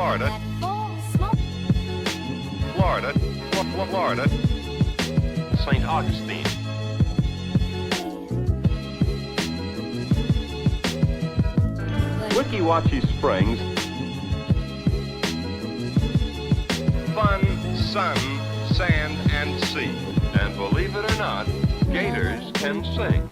Florida, Florida, Florida, St. Augustine. Wikiwachi Springs. Fun, sun, sand, and sea. And believe it or not, gators can sing.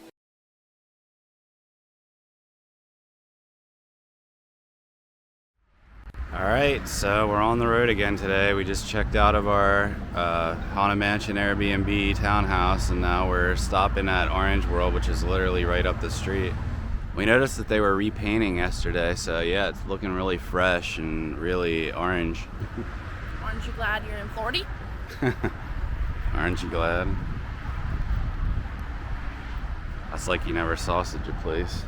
Alright, so we're on the road again today. We just checked out of our Haunted Mansion Airbnb townhouse, and now we're stopping at Orange World, which is literally right up the street. We noticed that they were repainting yesterday, so yeah, it's looking really fresh and really orange. Aren't you glad you're in Florida? Aren't you glad? That's like you never saw such a place.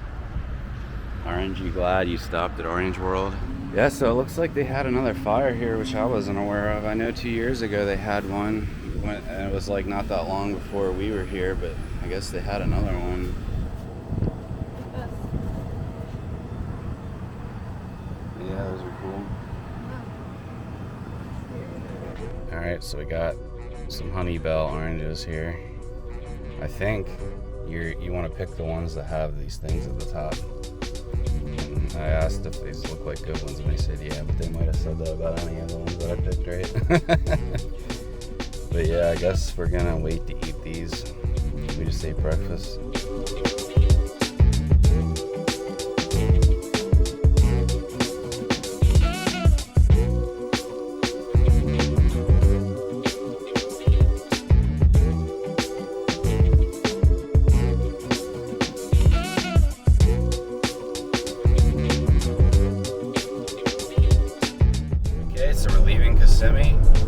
Aren't you glad you stopped at Orange World? Yeah, so it looks like they had another fire here, which I wasn't aware of. I know 2 years ago they had one, and it was like not that long before we were here, but I guess they had another one. Yeah, those are cool. Alright, so we got some Honey Bell oranges here. I think you want to pick the ones that have these things at the top. And I asked if these look like good ones, and they said yeah, but they might have said that about any of the ones that I picked, right? But yeah, I guess we're gonna wait to eat these. We just ate breakfast.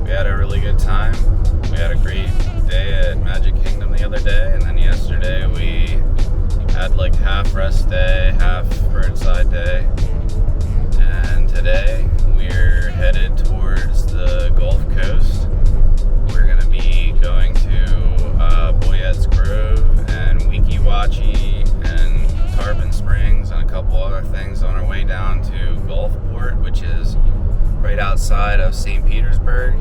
We had a really good time. We had a great day at Magic Kingdom the other day, and then yesterday we had like half rest day, half roadside day, and today we're headed towards the Gulf Coast. We're going to be going to BOYETT'S Grove and Wikiwachi and Tarpon Springs and a couple other things on our way down to Gulfport, which is right outside of St. Petersburg.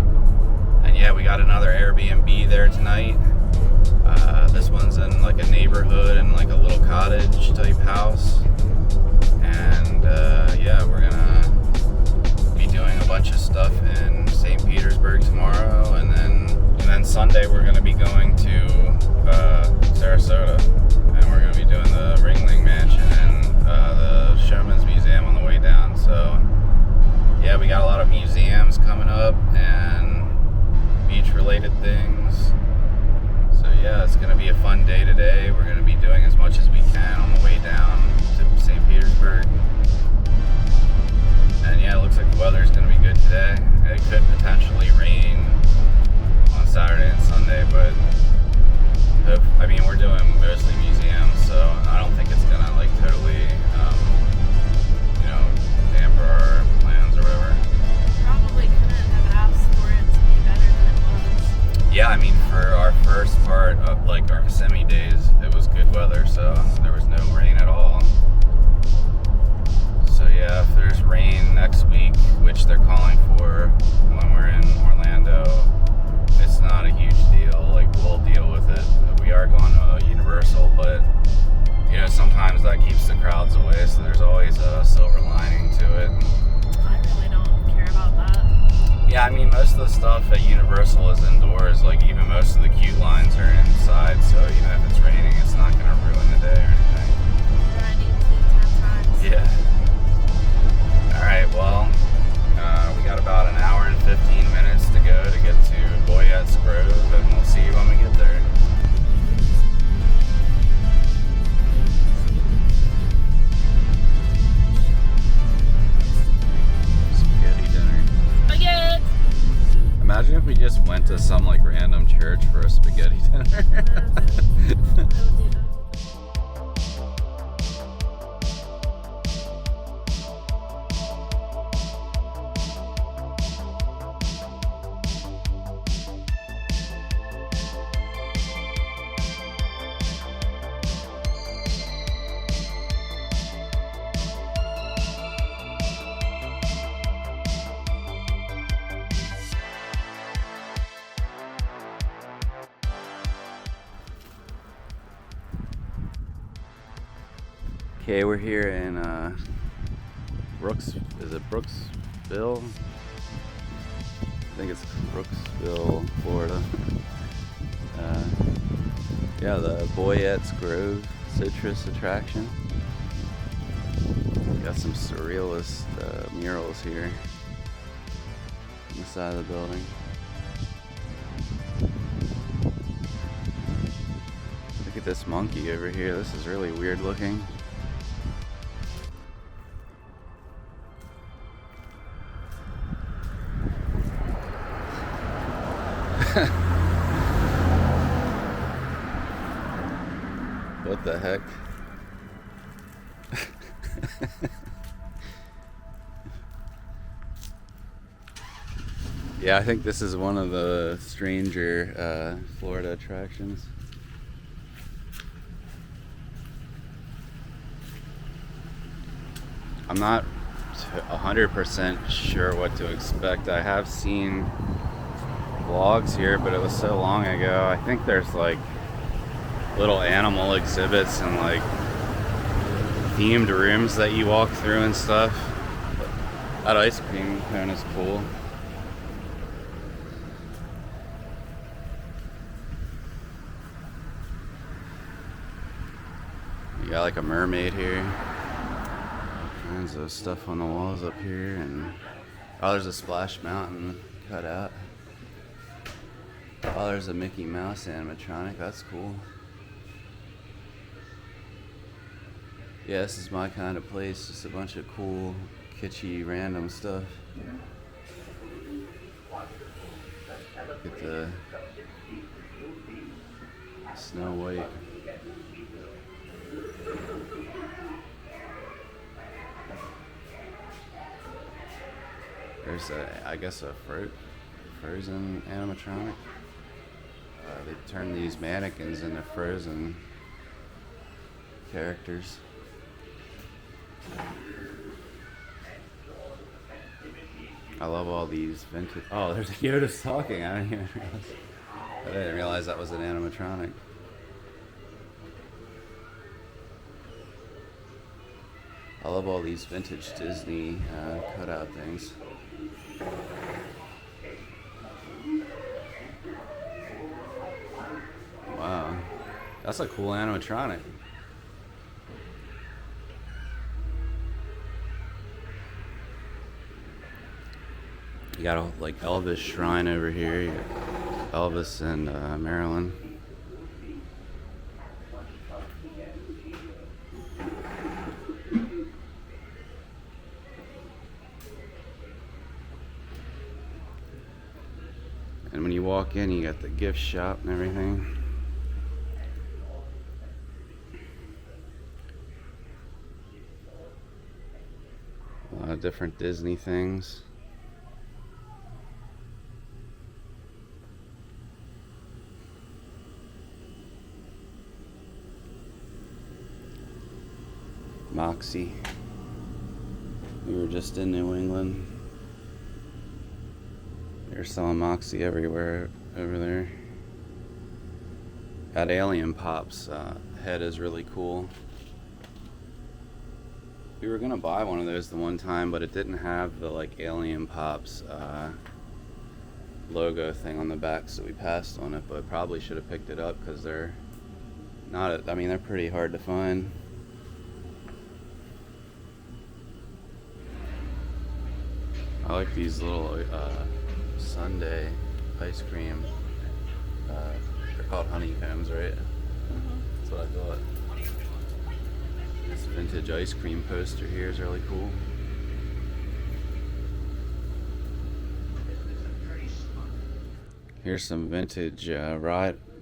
And yeah, we got another Airbnb there tonight. This one's in like a neighborhood and like a little cottage type house. And yeah, we're gonna be doing a bunch of stuff in St. Petersburg tomorrow, and then Sunday we're gonna be going to Sarasota, and we're gonna be doing the Ringling Mansion and the Showman's Museum on the way down. So yeah, we got a lot of museums coming up and beach-related things. So yeah, it's going to be a fun day today. We're going to be doing as much as we can on the way down to St. Petersburg. And yeah, it looks like the weather's going to be good today. It could potentially rain on Saturday and Sunday, but I mean, we're doing mostly museums, so I don't think it's going to like totally, damper our plans or whatever. Probably couldn't have asked for it to be better than it was. Yeah, I mean, for our first part of like our Kissimmee days, it was good weather, so there was no rain at all. So yeah, if there's rain next week, which they're calling for when we're in Orlando, it's not a huge deal. Like, we'll deal with it. We are going to Universal, but sometimes that keeps the crowds away, so there's always a silver lining to it. I really don't care about that. Yeah, I mean, most of the stuff at Universal is indoors. Like, even most of the queue lines are inside, so even if it's raining, it's not going to ruin the day or anything. I need to eat 10 times. Yeah. Alright, well, we got about an hour and 15 minutes to go to get to BOYETT'S Grove, and we'll see you when we get there. Imagine if we just went to some like random church for a spaghetti dinner. I would do that. Okay, we're here in is it Brooksville? I think it's Brooksville, Florida. Yeah, the Boyette's Grove citrus attraction. Got some surrealist murals here on the side of the building. Look at this monkey over here. This is really weird looking. What the heck? Yeah, I think this is one of the stranger Florida attractions. I'm not 100% sure what to expect. I have seen vlogs here, but it was so long ago. I think there's like little animal exhibits and like themed rooms that you walk through and stuff. But that ice cream cone is cool. You got like a mermaid here. All kinds of stuff on the walls up here, and oh, there's a Splash Mountain cut out. Oh, there's a Mickey Mouse animatronic. That's cool. Yeah, this is my kind of place. Just a bunch of cool, kitschy, random stuff. Look at the Snow White. There's I guess a Frozen animatronic. They turn these mannequins into Frozen characters. I love all these vintage. Oh, there's Yoda's talking. I didn't realize that was an animatronic. I love all these vintage Disney cutout things. Wow, that's a cool animatronic. You got a like Elvis shrine over here. You got Elvis and Marilyn. And when you walk in, you got the gift shop and everything. A lot of different Disney things. Moxie. We were just in New England. They're selling Moxie everywhere over there. That Alien Pops head is really cool. We were gonna buy one of those the one time, but it didn't have the like Alien Pops logo thing on the back, so we passed on it. But probably should have picked it up because they're not. I mean, they're pretty hard to find. I like these little sundae ice cream. They're called honeycombs, right? That's what I thought. This vintage ice cream poster here is really cool. Here's some vintage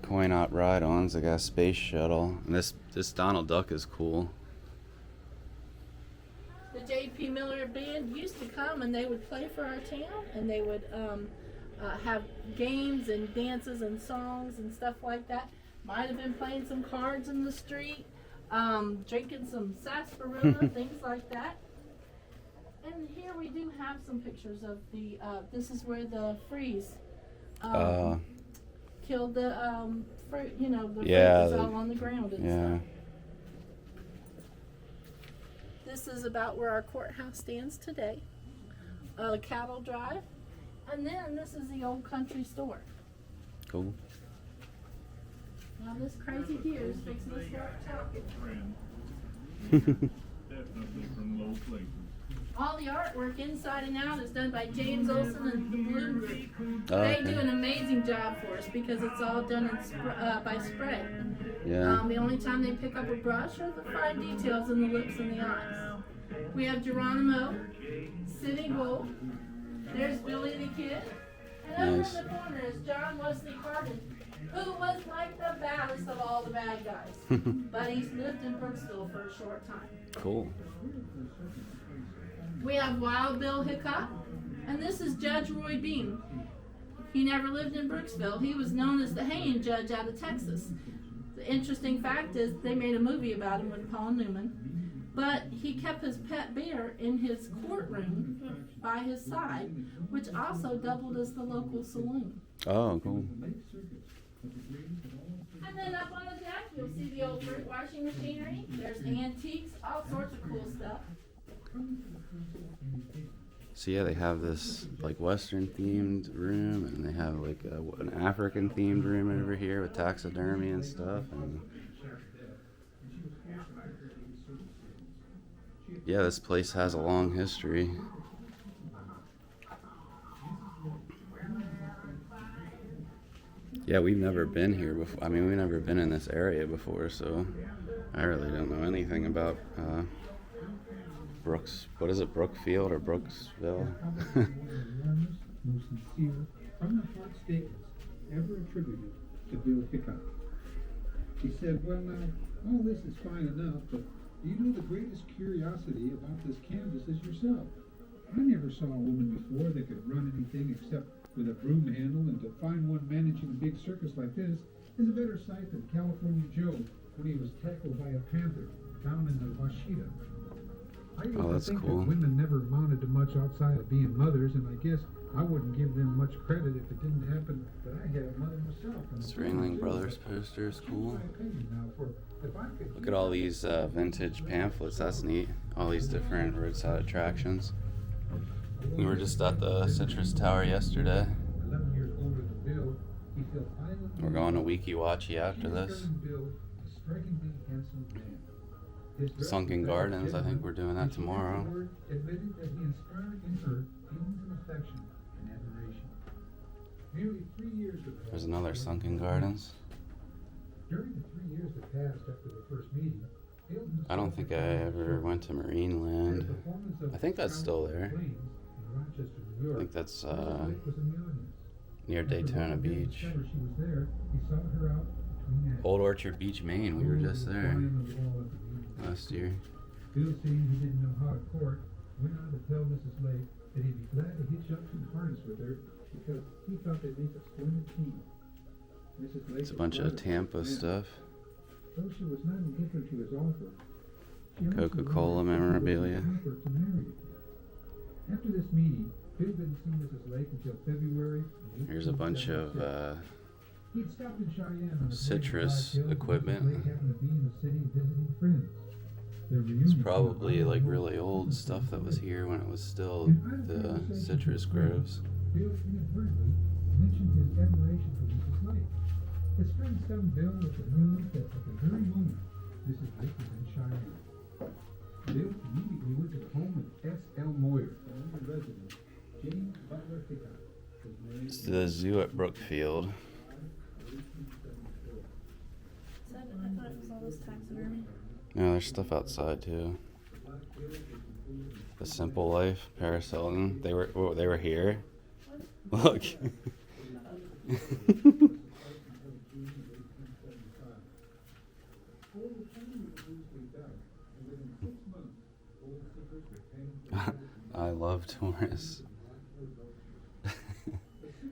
coin-op ride-ons. I got a space shuttle, and this Donald Duck is cool. The J.P. Miller Band used to come and they would play for our town, and they would have games and dances and songs and stuff like that. Might have been playing some cards in the street, drinking some sarsaparilla, things like that. And here we do have some pictures of the, this is where the freeze killed the fruit, the fruit was all on the ground and stuff. This is about where our courthouse stands today. The cattle drive. And then this is the old country store. Cool. Now this crazy deer is fixing to start talking. Definitely from low places. All the artwork inside and out is done by James Olson and the Bloom Group. Oh, They okay. do an amazing job for us because it's all done in by spray. Yeah. The only time they pick up a brush are the fine details in the lips and the eyes. We have Geronimo, Sitting Bull. There's Billy the Kid. And Nice. over in the corner is John Wesley Hardin, who was like the baddest of all the bad guys. But he's lived in Brooksville for a short time. Cool. We have Wild Bill Hickok, and this is Judge Roy Bean. He never lived in Brooksville. He was known as the hanging judge out of Texas. The interesting fact is they made a movie about him with Paul Newman, but he kept his pet bear in his courtroom by his side, which also doubled as the local saloon. Oh, cool. And then up on the deck, you'll see the old fruit washing machinery. There's antiques, all sorts of cool stuff. So yeah, they have this like Western themed room, and they have like an African themed room over here with taxidermy and stuff. And yeah, this place has a long history. Yeah, we've never been here before. I mean, we've never been in this area before, so I really don't know anything about what is it, Brookfield or Brooksville? Most sincere, from the heart statements ever attributed to Bill Hickok. He said, well now, all this is fine enough, but you know the greatest curiosity about this canvas is yourself. I never saw a woman before that could run anything except with a broom handle, and to find one managing a big circus like this is a better sight than California Joe when he was tackled by a panther down in the Washita. I used Oh, that's to think cool. that women never amounted to much outside of being mothers, and I guess I wouldn't give them much credit if it didn't happen that I had a mother myself. And This Ringling Brothers poster is cool. my opinion now, for if I could Look at all these vintage pamphlets. That's neat. All these different roadside attractions. We were just at the Citrus Tower yesterday. 11 years older than Bill, he feels violently. We're going to Weeki Wachi after this. Bill, a strikingly handsome man. His dress Sunken was Gardens, I think genuine, we're doing that and she tomorrow. afterward admitted that he inspired in her feelings of affection and admiration. Nearly 3 years have passed. There's another Sunken Gardens. During the 3 years that passed after the first meeting, Bill I don't think I ever went to Marineland. I think that's still there. I think that's near Daytona Beach. Old Orchard Beach, Maine. We were just there last year. Bill, seeing he didn't know how to court, went on to tell Mrs. Lake that he'd be glad to hitch up some harness with her because he thought they'd make a splendid team. Mrs. Lake It's a bunch of Tampa stuff. Though she was not indifferent to his offer, she also Coca-Cola wanted memorabilia. to marry again. After this meeting, Bill didn't see Mrs. Lake until February. Here's a bunch of He'd stopped in Cheyenne on the citrus Black Hills, and equipment. Mrs. Lake happened to be in the city visiting friends. Their It's reunion probably like really old stuff that was here when it was still the citrus groves. Bill inadvertently mentioned his admiration for Mrs. Lake. His friend stunned Bill with the news that at the very moment Mrs. Lake was in Cheyenne. Bill immediately went to the home of S.L. Moyer, an older resident, James Butler Hickok. was married It's the zoo at Brookfield. I thought it was all this taxidermy. No, there's stuff outside too. The Simple Life, Paris Hilton. They were here. Look. I love tourists.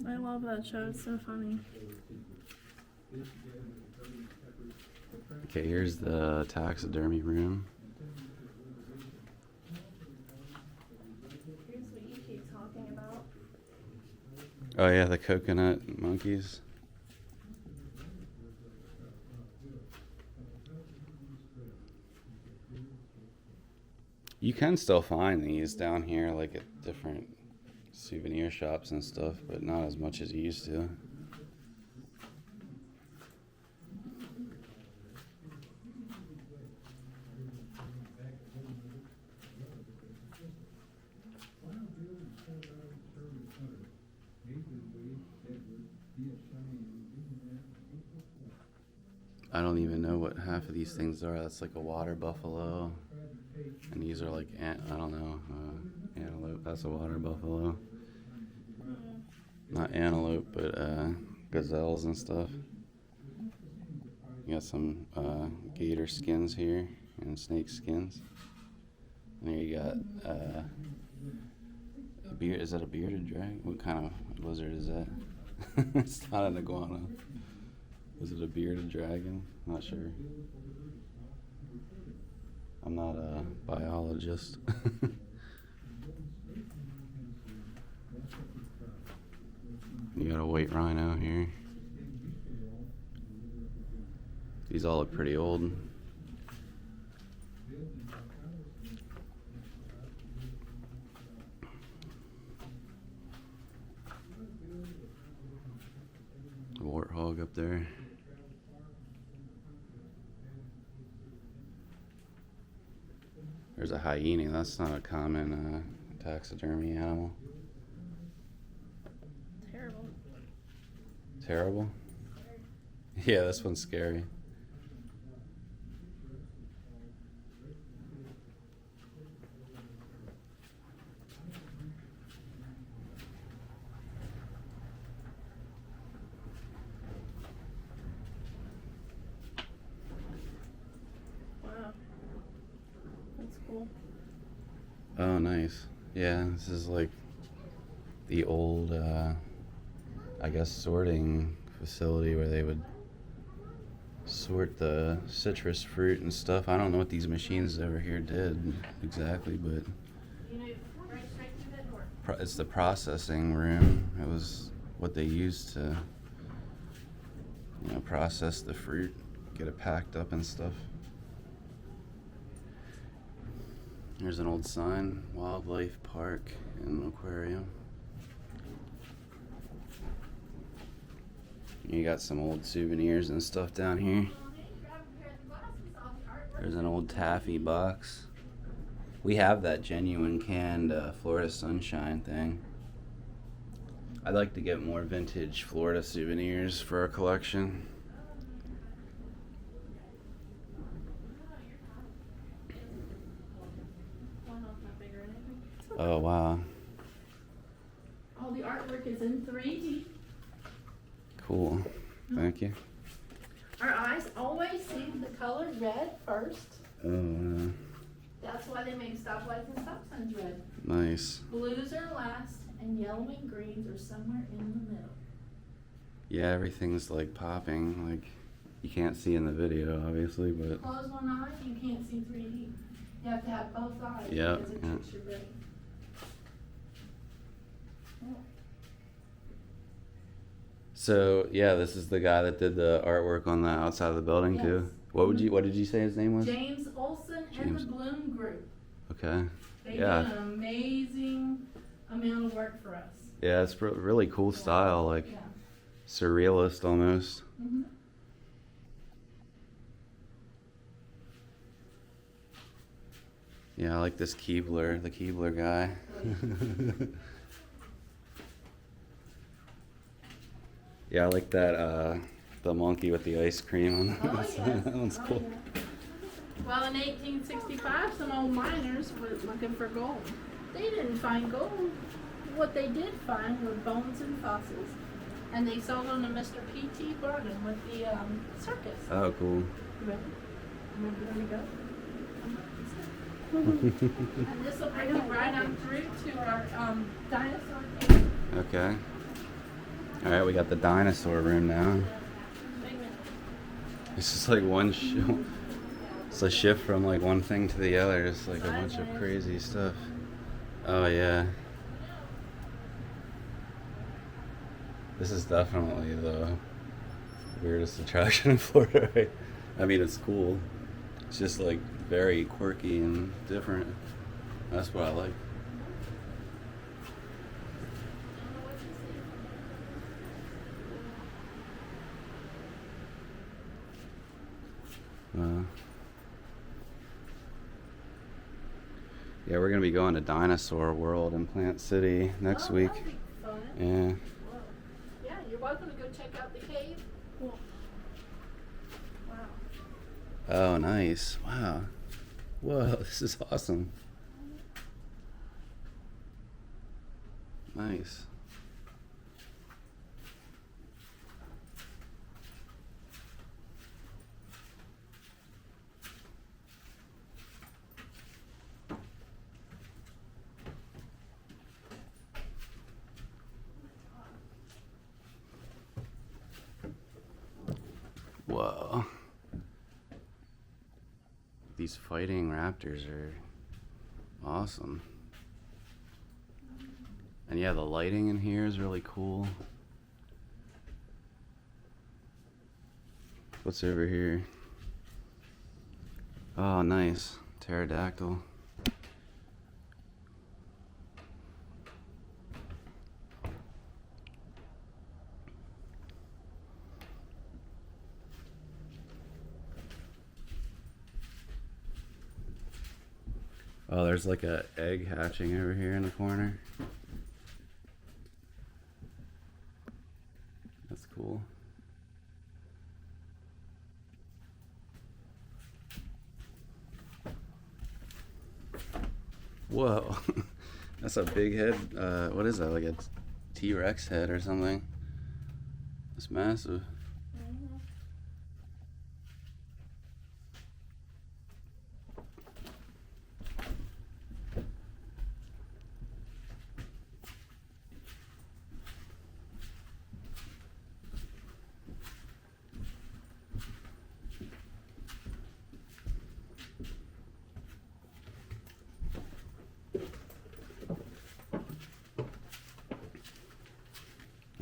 I love that show. It's so funny. Okay, here's the taxidermy room. Here's what you keep talking about. Oh yeah, the coconut monkeys. You can still find these down here, like at different souvenir shops and stuff, but not as much as you used to. I don't even know what half of these things are. That's like a water buffalo. And these are like, I don't know, antelope. That's a water buffalo. Not antelope, but gazelles and stuff. You got some gator skins here and snake skins. And here you got a beard. Is that a bearded dragon? What kind of lizard is that? It's not an iguana. Is it a bearded dragon? Not sure. I'm not a biologist. You got a white rhino here. These all look pretty old. Warthog up there. There's a hyena. That's not a common taxidermy animal. Terrible. Terrible? Yeah, this one's scary. Wow. That's cool. Oh, nice. Yeah, this is like the old, I guess, sorting facility where they would sort the citrus fruit and stuff. I don't know what these machines over here did exactly, but it's the processing room. It was what they used to, process the fruit, get it packed up and stuff. There's an old sign, Wildlife Park and Aquarium. You got some old souvenirs and stuff down here. There's an old taffy box. We have that genuine canned Florida Sunshine thing. I'd like to get more vintage Florida souvenirs for our collection. Oh, wow. All the artwork is in 3D. Cool. Thank you. Our eyes always see the color red first. Oh, That's why they make stoplights and stop signs red. nice. Blues are last, and yellow and greens are somewhere in the middle. Yeah, everything's like popping. Like, you can't see in the video, obviously, but Close one eye, you can't see 3D. You have to have both eyes Yeah, because it yeah. kicks your brain. so yeah, this is the guy that did the artwork on the outside of the building Yes. too. What did you say his name was? James Olson James. and the Bloom Group. Okay. They Yeah. did an amazing amount of work for us. Yeah, it's really cool style, like Yeah. surrealist almost. Mhm. Yeah, I like this Keebler, the Keebler guy. Yeah, I like that, the monkey with the ice cream on Oh, that. yes. That one's Oh, cool. yeah. Well, in 1865, some old miners were looking for gold. They didn't find gold. What they did find were bones and fossils. And they sold them to Mr. P.T. Barnum with the circus. Oh, cool. You ready? Where we go? And this will bring you right on through to our dinosaur cave. Okay. All right, we got the dinosaur room now. Wait a minute. It's just like one show. It's a shift from like one thing to the other. It's like a bunch of crazy stuff. Oh yeah. This is definitely the weirdest attraction in Florida, right? I mean, it's cool. It's just like very quirky and different. That's what I like. Yeah, we're gonna be going to Dinosaur World in Plant City next week. That'll be fun. Yeah. Yeah, you're welcome to go check out the cave. Cool. Wow. Oh, nice. Wow. Whoa, this is awesome. Nice. Whoa. These fighting raptors are awesome. And yeah, the lighting in here is really cool. What's over here? Oh, nice. Pterodactyl. Oh, there's like a egg hatching over here in the corner. That's cool. Whoa, that's a big head. What is that, like a T-Rex head or something? It's massive.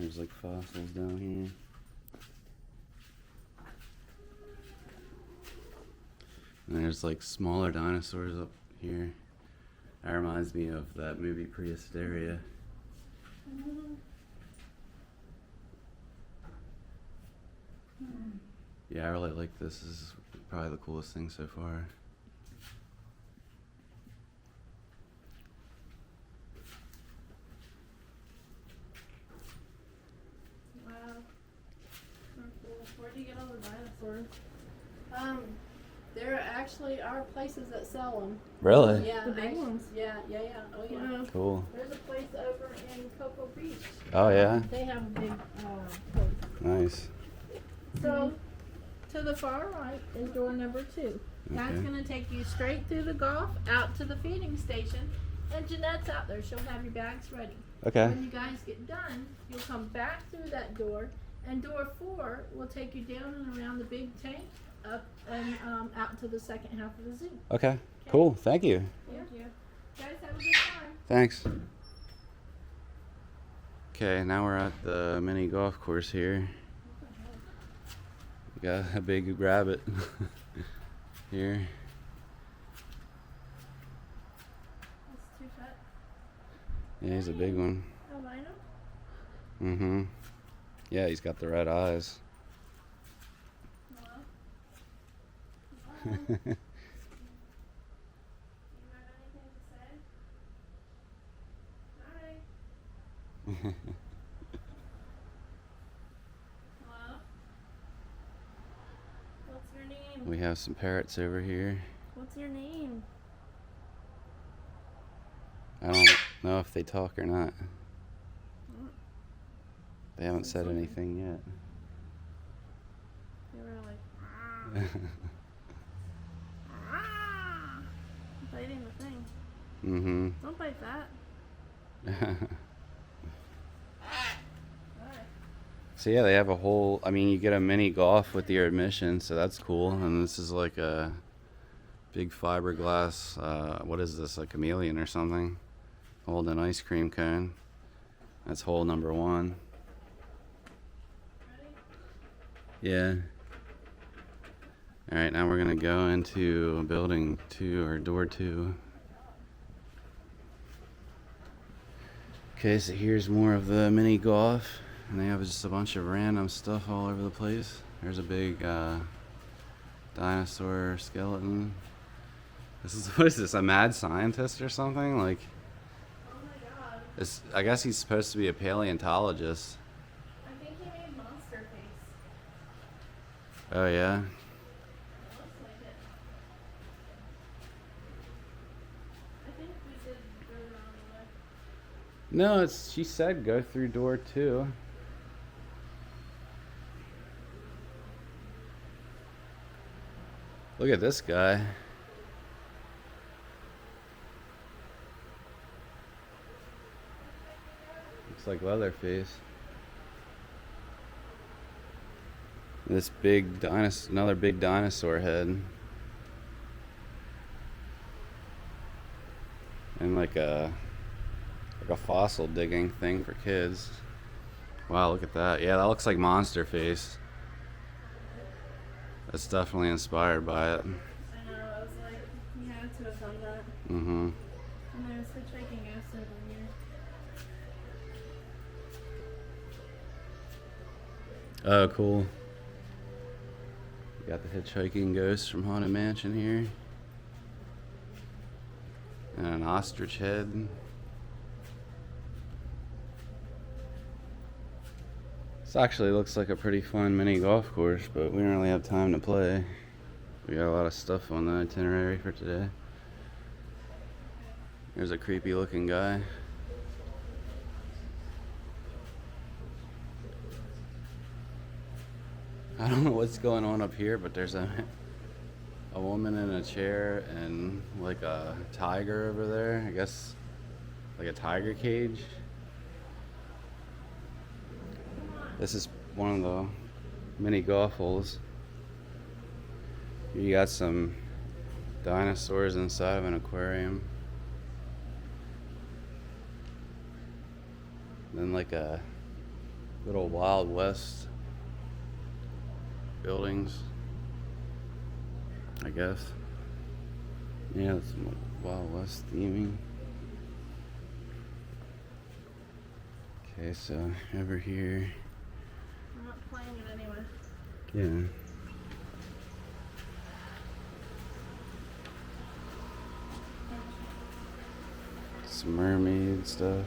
There's like fossils down here. And there's like smaller dinosaurs up here. That reminds me of that movie Prehysteria. Yeah, I really like this. This is probably the coolest thing so far. Where do you get all the dinosaurs? There actually are places that sell them. Really? Yeah, The big ones. Yeah. Oh yeah. Cool. There's a place over in Cocoa Beach. Oh yeah? They have a big place. Nice. So, to the far right is door number 2. That's Okay. going to take you straight through the golf out to the feeding station. And Jeanette's out there. She'll have your bags ready. Okay. When you guys get done, you'll come back through that door. And door 4 will take you down and around the big tank, up and out to the second half of the zoo. Okay. Cool. Thank you. Thank you. Guys, have a good time. Thanks. Okay, now we're at the mini golf course here. We got a big rabbit here. That's too fat. Yeah, he's a big one. Albino? Mm-hmm. Yeah, he's got the red eyes. Hello? Hello? You have anything to say? Hi. Hello? What's your name? We have some parrots over here. What's your name? I don't know if they talk or not. They haven't said anything yet. They were like, biting the thing. Mm-hmm. Don't bite that. So yeah, they have a whole, I mean, you get a mini golf with your admission, so that's cool. And this is like a big fiberglass, what is this, a chameleon or something? Holding an ice cream cone. That's hole number 1. Yeah. Alright, now we're gonna go into building 2 or door 2. Okay, so here's more of the mini golf, and they have just a bunch of random stuff all over the place. There's a big dinosaur skeleton. This is, what is this, a mad scientist or something? Like, Oh my god. it's, I guess he's supposed to be a paleontologist. I think he made monster face. Oh yeah? It looks like it. I think we did go the wrong way. No, it's, she said go through door 2. Look at this guy. Looks like Leatherface. This big dinosaur, another big dinosaur head. And like a fossil digging thing for kids. Wow, look at that. Yeah, that looks like Monster Face. That's definitely inspired by it. I know, I was like, you had to have done that. Mm-hmm. And there's hitchhiking ghosts over here. Oh, cool. Got the hitchhiking ghost from Haunted Mansion here. And an ostrich head. This actually looks like a pretty fun mini golf course, but we don't really have time to play. We got a lot of stuff on the itinerary for today. There's a creepy looking guy. I don't know what's going on up here, but there's a woman in a chair and like a tiger over there. I guess like a tiger cage. This is one of the mini golf holes. You got some dinosaurs inside of an aquarium. Then like a little Wild West buildings, I guess. Yeah, it's some Wild West theming. Okay, so over here. I'm not playing it anyway. Yeah. Some mermaid stuff.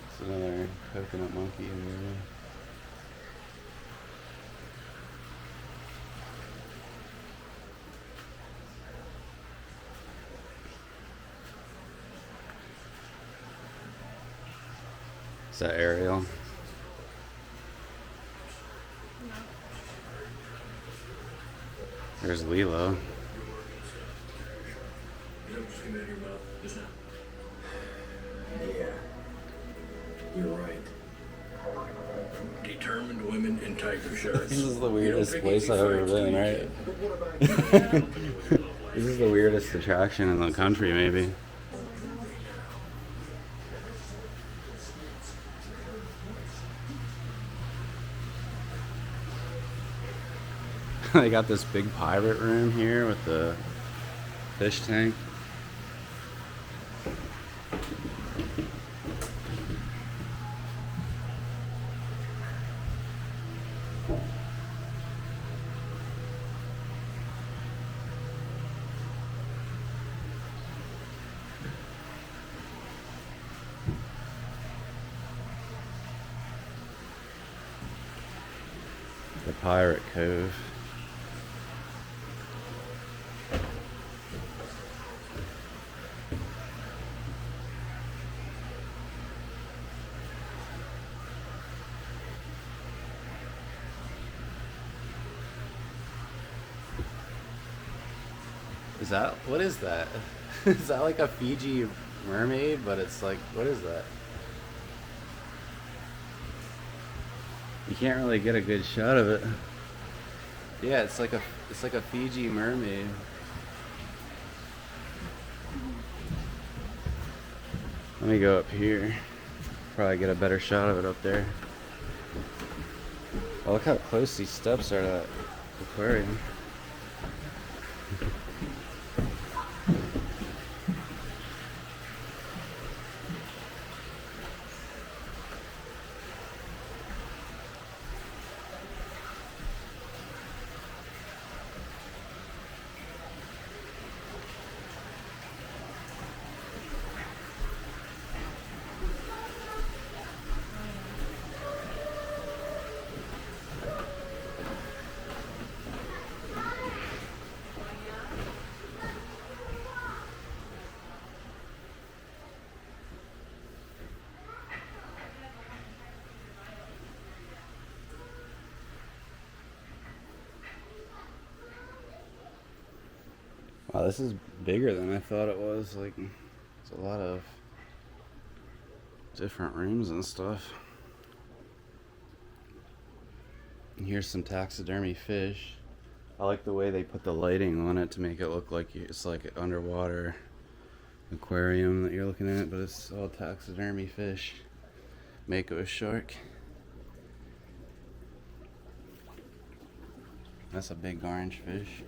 It's another coconut monkey in there. Is that Ariel? No. There's Lilo. Yeah, you're right. Determined women in tiger shirts. This is the weirdest place I've ever been, right? This is the weirdest attraction in the country, maybe. They got this big pirate room here with the fish tank. The Pirate Cove. Is that, what is that? Is that like a Fiji mermaid? But it's like, what is that? You can't really get a good shot of it. Yeah, it's like a Fiji mermaid. Let me go up here. Probably get a better shot of it up there. Oh, look how close these steps are to that aquarium. Wow, this is bigger than I thought it was. Like, it's a lot of different rooms and stuff. And here's some taxidermy fish. I like the way they put the lighting on it to make it look like it's like an underwater aquarium that you're looking at, but it's all taxidermy fish. Mako shark. That's a big orange fish.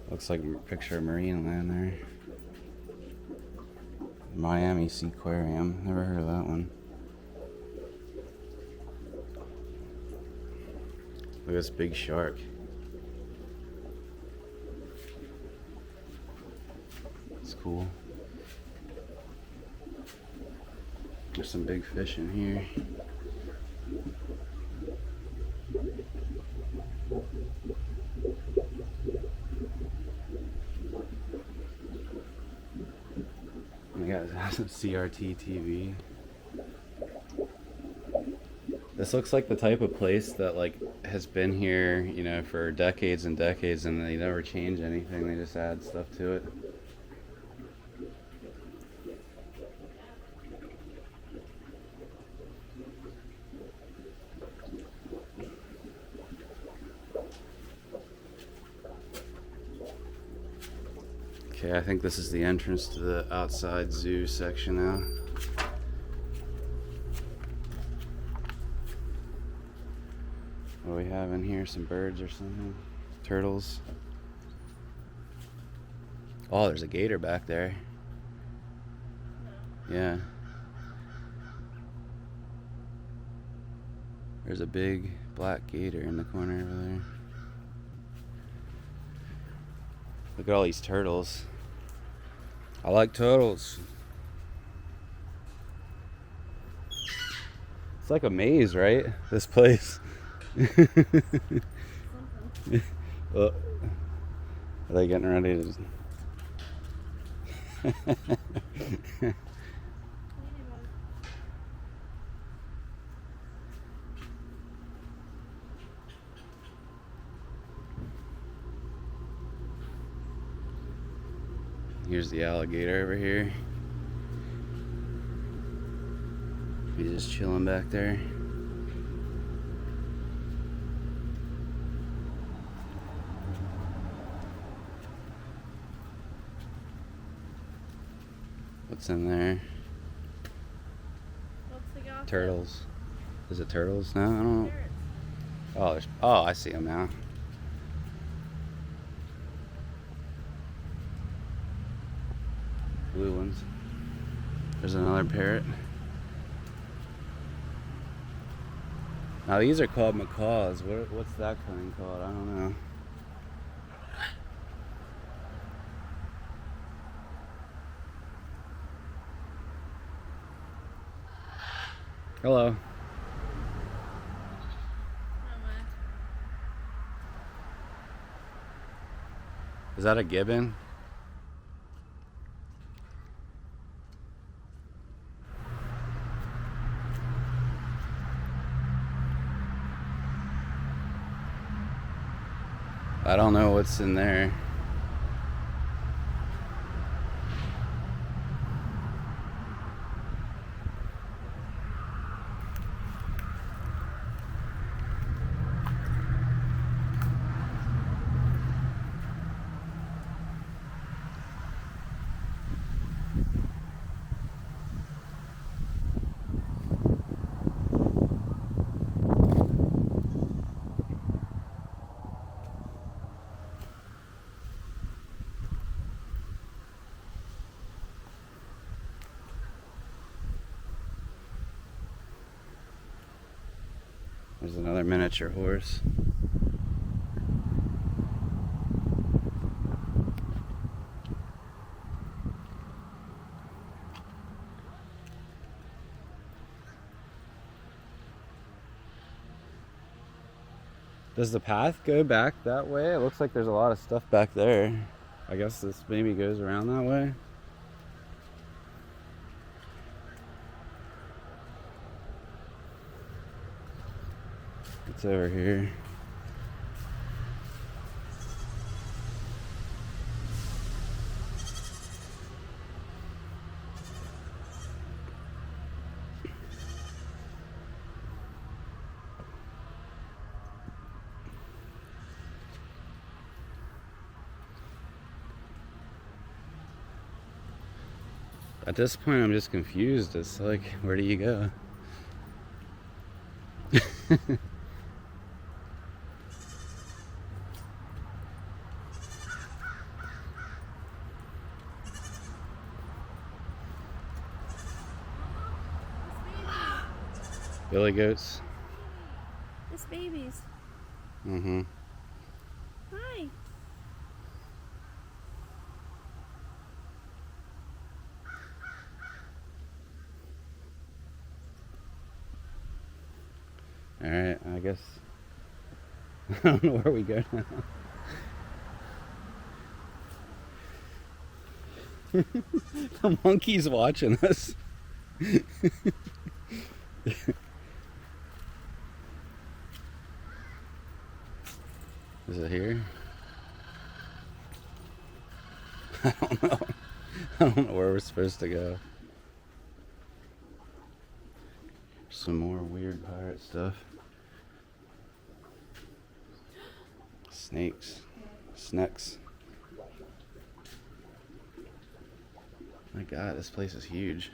Looks like a picture of marine land there. Miami Seaquarium. Never heard of that one. Look at this big shark. It's cool. There's some big fish in here. We got some CRT TV. This looks like the type of place that like has been here, you know, for decades and decades, and they never change anything. They just add stuff to it. Okay, I think this is the entrance to the outside zoo section now. What do we have in here? Some birds or something? Turtles. Oh, there's a gator back there. Yeah. There's a big black gator in the corner over there. Look at all these turtles. I like turtles. It's like a maze, right? This place. Oh, are they getting ready to... Here's the alligator over here. He's just chilling back there. What's in there? What's the gossip? Turtles. Is it turtles now? I don't know. Oh, oh, I see them now. Blue ones. There's another parrot. Now these are called macaws. What's that kind called? I don't know. Hello. Is that a gibbon? I don't know what's in there. There's another miniature horse. Does the path go back that way? It looks like there's a lot of stuff back there. I guess this maybe goes around that way. It's over here. At this point, I'm just confused. It's like, where do you go? Billy goats. It's babies. Mm-hmm. Hi. Alright, I guess I don't know where we go now. The monkey's watching us. Is it here? I don't know. I don't know where we're supposed to go. Some more weird pirate stuff. Snakes. Snakes. My God, this place is huge.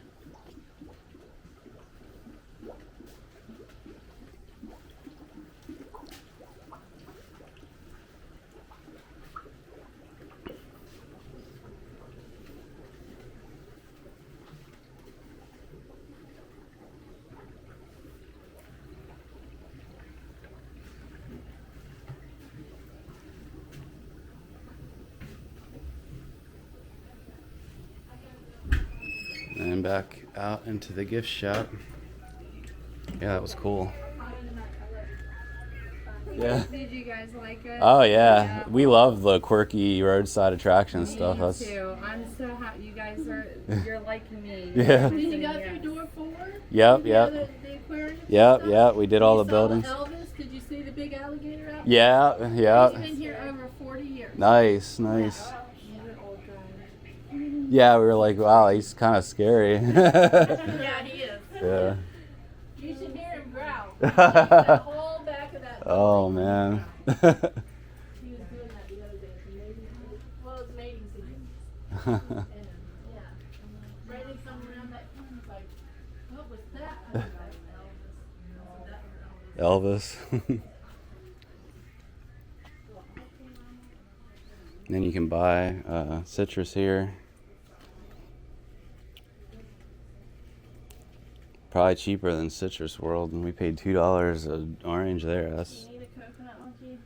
And back out into the gift shop. Yeah, that was cool. Yeah. Did you guys like it? Oh yeah, we love the quirky roadside attraction stuff. Me That's too. I'm so happy you guys you're like me. Yeah. Did you go through door 4? Yep, Did you go yep. to the aquarium? Yep. We did all the You saw buildings. Elvis? Did you see the big alligator out there? Yeah, He's yeah. been here over 40 years. Nice. You're an old guy. Yeah, we were like, wow, he's kind of scary. Yeah, he is. Yeah. You should hear him growl. The whole back of that Oh building. man. He was doing that the other day. Well, it's mating season. And, yeah. Right in some around that corner, it's like, what was that? I was like, Elvis. That was Elvis. Elvis. Then you can buy citrus here. Probably cheaper than Citrus World, and we paid $2 an orange there. That's. You need a coconut monkey?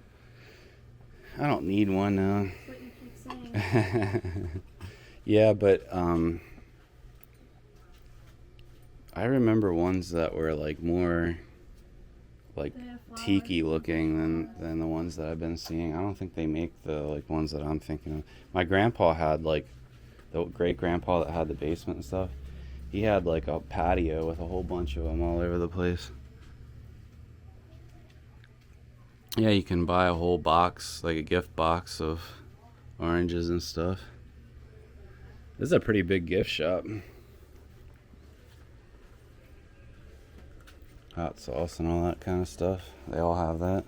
I don't need one now. That's what you keep saying. Yeah, but I remember ones that were like more like They have flowers. tiki looking than the ones that I've been seeing. I don't think they make the like ones that I'm thinking of. My grandpa had like the great grandpa that had the basement and stuff. He had like a patio with a whole bunch of them all over the place. Yeah, you can buy a whole box, like a gift box of oranges and stuff. This is a pretty big gift shop. Hot sauce and all that kind of stuff. They all have that.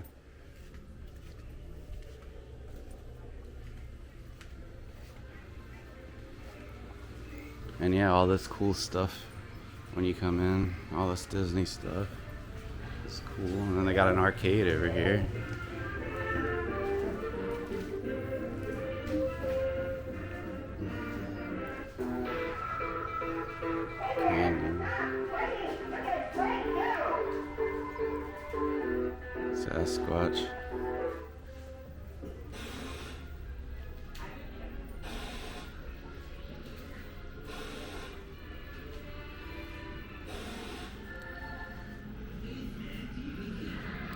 And yeah, all this cool stuff when you come in. All this Disney stuff. It's cool. And then they got an arcade over here. Candy. Sasquatch.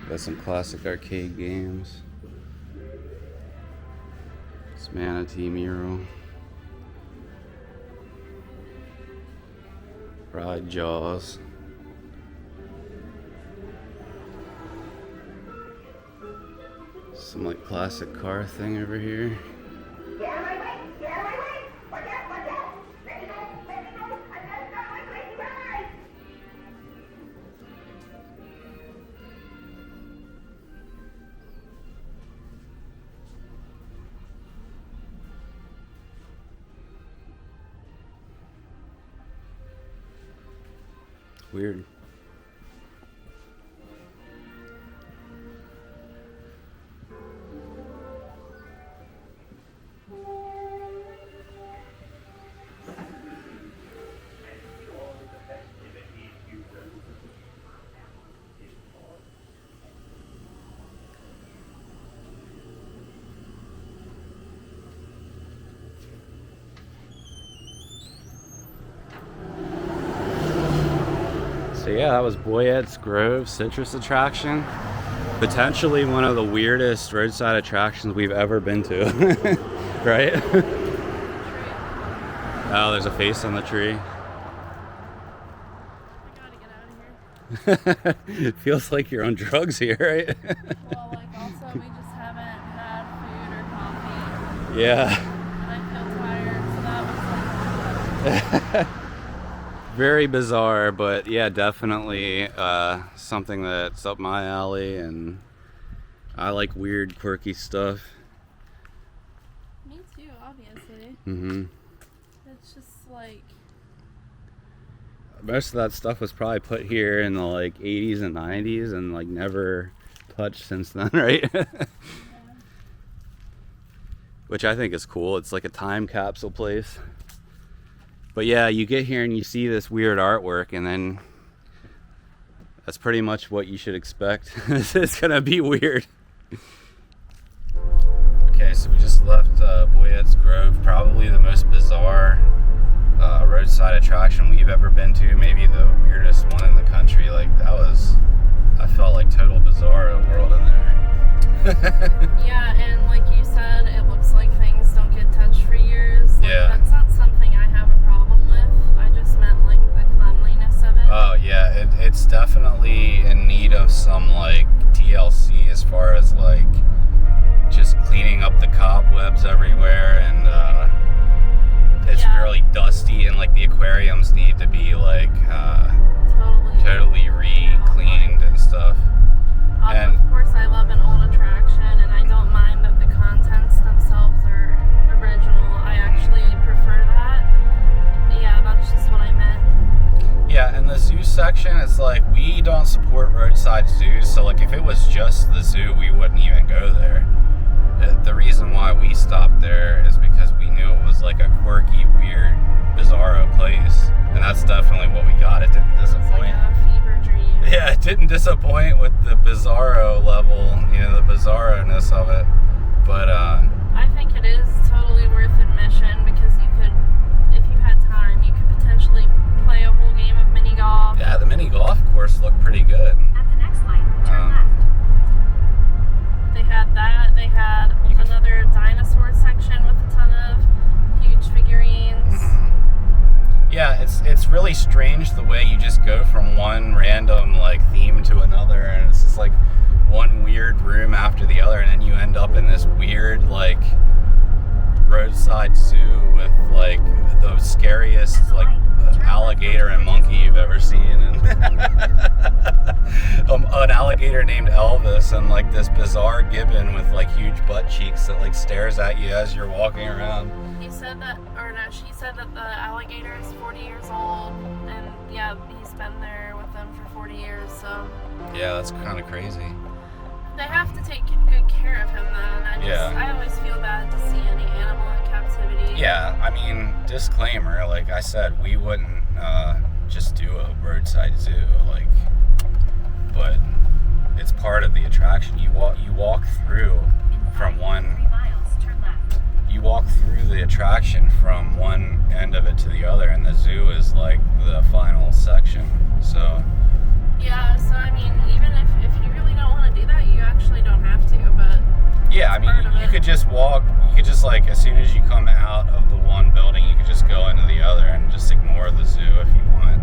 Got some classic arcade games. This manatee mural. Ride Jaws. Some like classic car thing over here. Weird. So yeah, that was Boyette's Grove Citrus Attraction. Potentially one of the weirdest roadside attractions we've ever been to, right? Oh, there's a face on the tree. We gotta get out of here. It feels like you're on drugs here, right? Well, like also we just haven't had food or coffee. Yeah. And I feel tired, so that was like Very bizarre, but yeah, definitely something that's up my alley, and I like weird, quirky stuff. me too, obviously. Mm-hmm. It's just like Most of that stuff was probably put here in the like 80s and 90s and like never touched since then, right? Which I think is cool. It's like a time capsule place. But yeah, you get here and you see this weird artwork, and then that's pretty much what you should expect. It's gonna be weird. Okay, so we just left Boyette's Grove, probably the most bizarre roadside attraction we've ever been to, maybe the weirdest one in the country. Like that was, I felt like total Bizarro world in there. yeah, and like you said, it looks like things don't get touched for years. Like, Yeah. that's not something I have a problem with. I just meant like the cleanliness of it. Oh yeah, it's definitely in need of some like TLC as far as like just cleaning up the cobwebs everywhere, and it's Yeah. really dusty, and like the aquariums need to be like totally re-cleaned and stuff. And Of course, I love an old attraction, and I don't mind that the contents themselves are original. I actually prefer that. Yeah, that's just what I meant. yeah, in the zoo section, it's like we don't support roadside zoos, so like if it was just the zoo, we wouldn't even go there. The reason why we stopped there is because we knew it was like a quirky, weird, bizarro place, and that's definitely what we got. It didn't It's like disappoint. a fever dream. Yeah, it didn't disappoint with the bizarro level, you know, the bizarro-ness of it. But I think it is totally worth admission because you could, if you had time, you could potentially play a whole game of mini golf. yeah, the mini golf course looked pretty good. At the next light, turn left. They had that. They had another dinosaur section with a ton of huge figurines. Yeah, it's really strange the way you just go from one random like theme to another, and it's just like one weird room after the other, and then you end up in this weird like roadside zoo with like the scariest like alligator and monkey you've ever seen, and an alligator named Elvis, and like this bizarre gibbon with like huge butt cheeks that like stares at you as you're walking around. He said that, or no, she said that the alligator is 40 years old, and yeah, he's been there with them for 40 years, so Yeah, that's kind of crazy. they have to take good care of him then. I always feel bad to see any animal in captivity. Yeah, I mean, disclaimer, like I said, we wouldn't just do a roadside zoo, like, but it's part of the attraction. You walk through from one. 3 miles, turn left. You walk through the attraction from one end of it to the other, and the zoo is like the final section. So Yeah, so I mean, even if you really don't want to do that, you actually don't have to, but yeah, I mean, part of you it. could just walk. You could just like, as soon as you come out of the one building, you could just go into the other and just ignore the zoo if you want.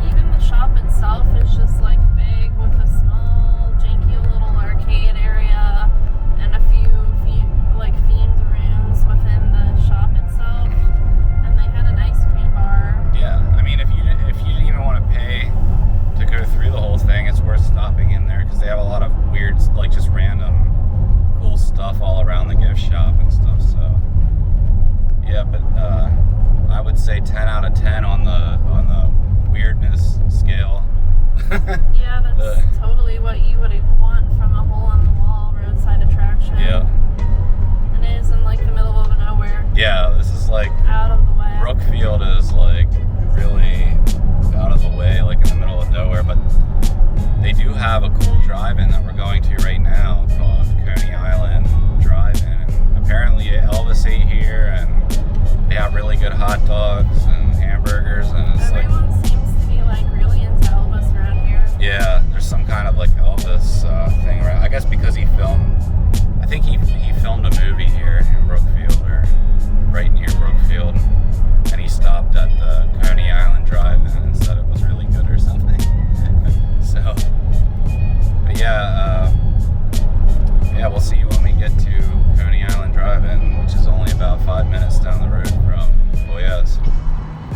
even the shop itself is just like big with a small, janky little arcade area and a few like themed rooms within the shop itself. And they had an ice cream bar. Yeah, I mean, if you didn't even want to pay to go through the whole thing, it's worth stopping in there because they have a lot of weird, like just random cool stuff all around the gift shop and stuff. So yeah, but I would say 10 out of 10 on the weirdness scale. Yeah, that's totally what you would want from a hole-on-the-wall roadside attraction. Yeah. And it is in like the middle of nowhere, Yeah, this is like, out of the way. Brookfield is like really out of the way, like in the middle of nowhere, but they do have a cool drive-in that we're going to right now called Coney Island Drive-In. And apparently Elvis ate here, and they have really good hot dogs and hamburgers, and it's like, Everyone seems to be like really into Elvis around here. yeah, there's some kind of like Elvis thing around. I guess because he filmed, I think he filmed a movie here in Brookfield, or right near Brookfield, and he stopped at the Coney Island Drive-In and said it was really good or something. So, but yeah, we'll see you when we get to Coney Island Drive-In, which is only about 5 minutes down the road from BOYETT'S.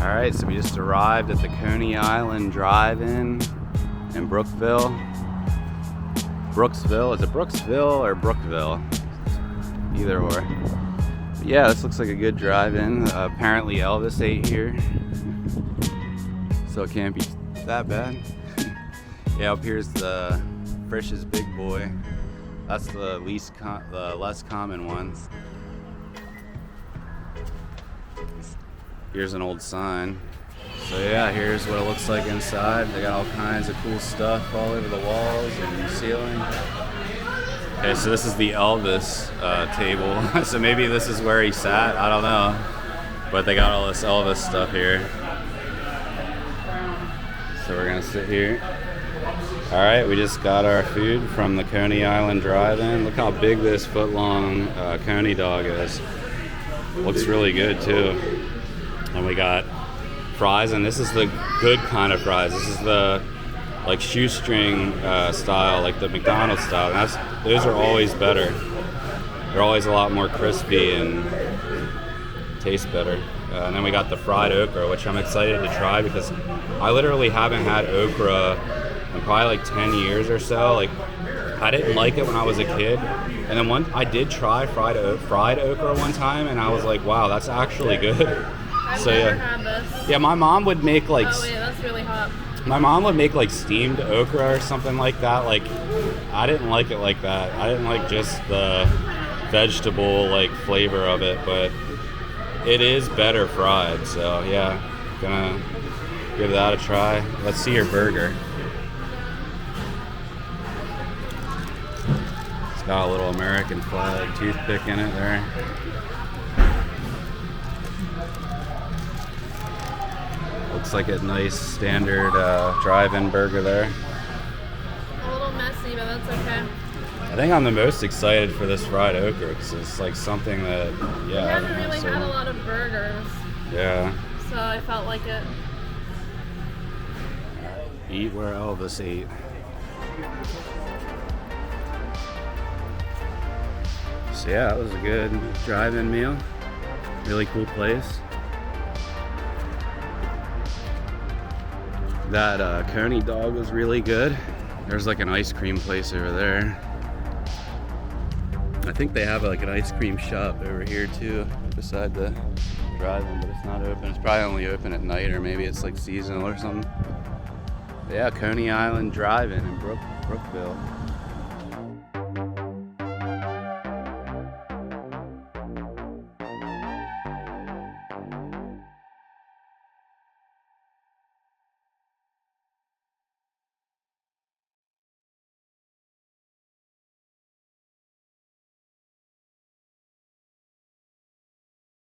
All right, so we just arrived at the Coney Island Drive-In in Brooksville. Is it Brooksville or Brookville? Either or. But yeah, this looks like a good drive-in. Apparently Elvis ate here, so it can't be that bad. Yeah, up here's the Frisch's Big Boy. That's the less common ones. Here's an old sign. So yeah, here's what it looks like inside. They got all kinds of cool stuff all over the walls and the ceiling. Okay, so this is the Elvis table. So maybe this is where he sat, I don't know. But they got all this Elvis stuff here. So we're gonna sit here. All right, we just got our food from the Coney Island Drive-In. Look how big this foot-long Coney dog is. Looks really good too. And we got fries, and this is the good kind of fries. This is the like shoestring style, like the McDonald's style. And those are always better. They're always a lot more crispy and taste better. And then we got the fried okra, which I'm excited to try because I literally haven't had okra in probably like 10 years or so. Like, I didn't like it when I was a kid, and then I did try fried okra one time, and I was like, wow, that's actually good. I've So never yeah, had this. yeah, my mom would make like Oh wait, that's really hot. my mom would make like steamed okra or something like that. Like, I didn't like it like that. I didn't like just the vegetable like flavor of it, but it is better fried. So yeah, gonna give that a try. Let's see your burger. It's got a little American flag toothpick in it there. Looks like a nice standard drive-in burger there. A little messy, but that's okay. I think I'm the most excited for this fried okra because it's like something that, We yeah. I haven't don't know, really so- had a lot of burgers, Yeah. so I felt like it. Eat where Elvis ate. So yeah, that was a good drive-in meal. Really cool place. That Coney dog was really good. There's like an ice cream place over there. I think they have like an ice cream shop over here too, beside the drive-in, but it's not open. It's probably only open at night, or maybe it's like seasonal or something. But yeah, Coney Island Drive-In in Brookville.